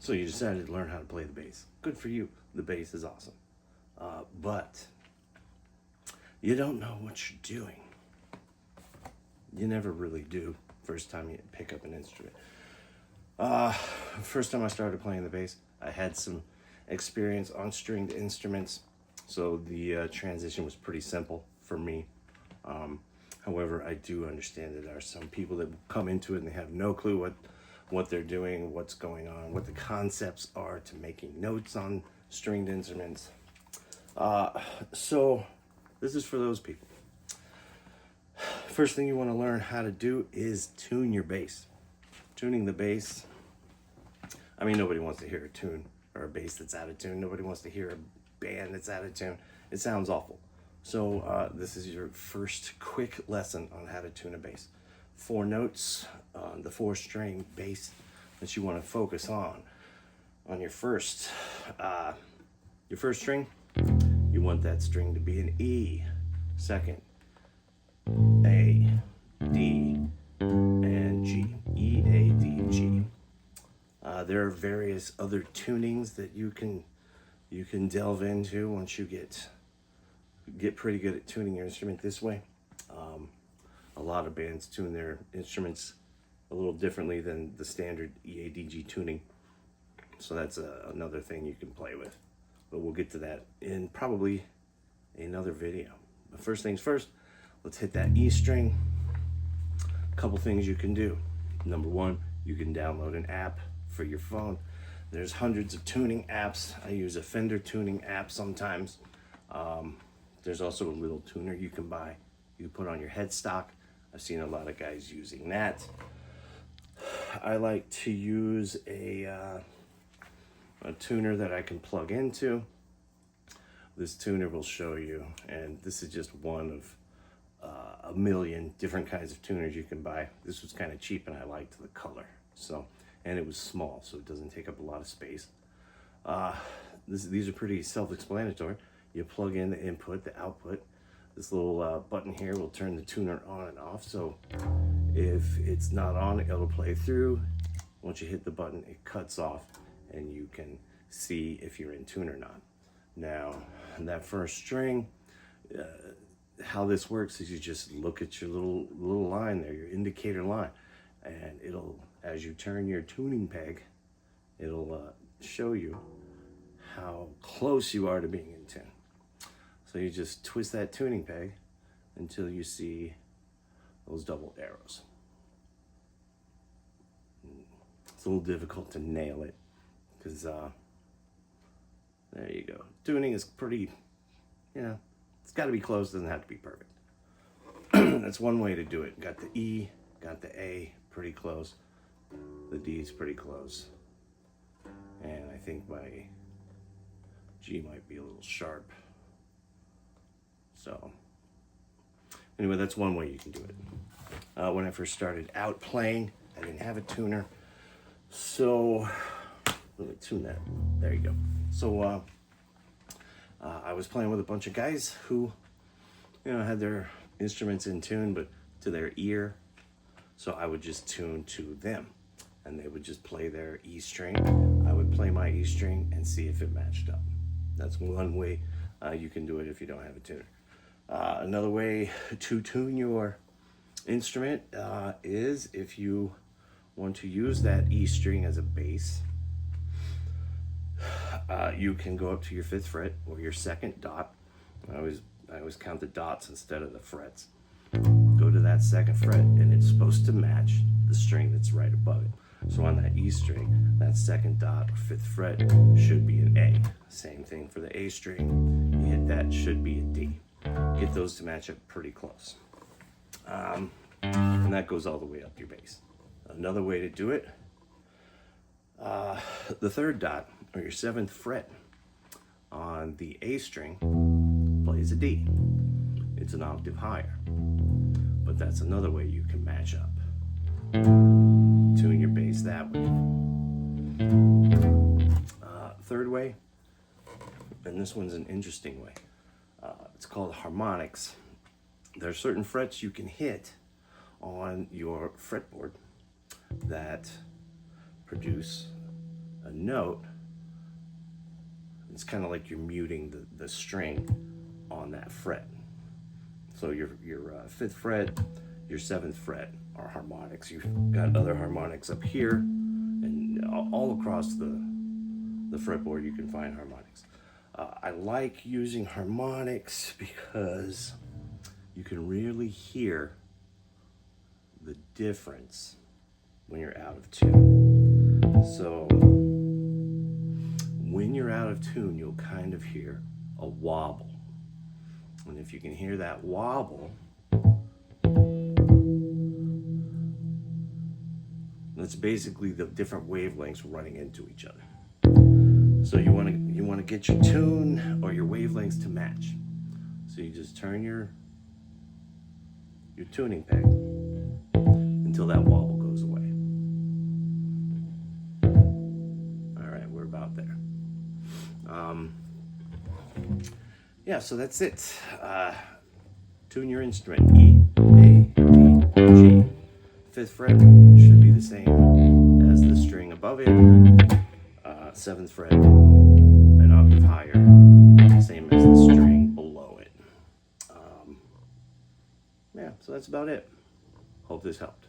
So you decided to learn how to play the bass. Good for you. The bass is awesome. But you don't know what you're doing. You never really do first time you pick up an instrument. First time I started playing the bass, I had some experience on stringed instruments, so the transition was pretty simple for me. However, I do understand that there are some people that come into it and they have no clue what they're doing, what's going on, what the concepts are to making notes on stringed instruments. So this is for those people. First thing you want to learn how to do is tune your bass. Tuning the bass, I mean, nobody wants to hear a tune or a bass that's out of tune. Nobody wants to hear a band that's out of tune. It sounds awful. So this is your first quick lesson on how to tune a bass. 4 notes on the 4-string bass that you want to focus on. On your first string, you want that string to be an E. Second, A, D, and G. E, A, D, G. There are various other tunings that you can delve into once you get pretty good at tuning your instrument this way. A lot of bands tune their instruments a little differently than the standard EADG tuning. So that's another thing you can play with. But we'll get to that in probably another video. But first things first, let's hit that E string. A couple things you can do. Number 1, you can download an app for your phone. There's hundreds of tuning apps. I use a Fender tuning app sometimes. There's also a little tuner you can buy. You put on your headstock. I've seen a lot of guys using that. I like to use a tuner that I can plug into. This tuner will show you, and this is just one of a million different kinds of tuners you can buy. This was kind of cheap and I liked the color. And it was small, so it doesn't take up a lot of space. These are pretty self-explanatory. You plug in the input, the output. This little button here will turn the tuner on and off. So if it's not on, it'll play through. Once you hit the button, it cuts off and you can see if you're in tune or not. Now, that first string, how this works is you just look at your little line there, your indicator line, and it'll, as you turn your tuning peg, it'll show you how close you are to being in tune. So you just twist that tuning peg until you see those double arrows. It's a little difficult to nail it because there you go. Tuning is pretty, it's got to be close, doesn't have to be perfect. That's one way to do it. Got the E, got the A pretty close. The D is pretty close. And I think my G might be a little sharp. So anyway, that's one way you can do it. When I first started out playing, I didn't have a tuner. So let me tune that. There you go. So I was playing with a bunch of guys who, had their instruments in tune, but to their ear. So I would just tune to them, and they would just play their E string. I would play my E string and see if it matched up. That's one way you can do it if you don't have a tuner. Another way to tune your instrument is if you want to use that E string as a bass. You can go up to your 5th fret or your 2nd dot. I always count the dots instead of the frets. Go to that 2nd fret, and it's supposed to match the string that's right above it. So on that E string, that 2nd dot or 5th fret should be an A. Same thing for the A string. You hit that, should be a D. Get those to match up pretty close. And that goes all the way up your bass. Another way to do it, the 3rd dot or your 7th fret on the A string plays a D. It's an octave higher, but that's another way you can match up. Tune your bass that way. 3rd way, and this one's an interesting way. It's called harmonics. There are certain frets you can hit on your fretboard that produce a note, it's kind of like you're muting the string on that fret. So your 5th fret, your 7th fret are harmonics. You've got other harmonics up here, and all across the fretboard you can find harmonics. I like using harmonics because you can really hear the difference when you're out of tune. So when you're out of tune, you'll kind of hear a wobble. And if you can hear that wobble, that's basically the different wavelengths running into each other. So you want to get your tune or your wavelengths to match. So you just turn your tuning peg until that wobble goes away. All right, we're about there. Yeah, so that's it. Tune your instrument. E, A, D, G. 5th fret should be the same as the string above it. 7th fret, an octave higher, same as the string below it. Yeah, so that's about it. Hope this helped.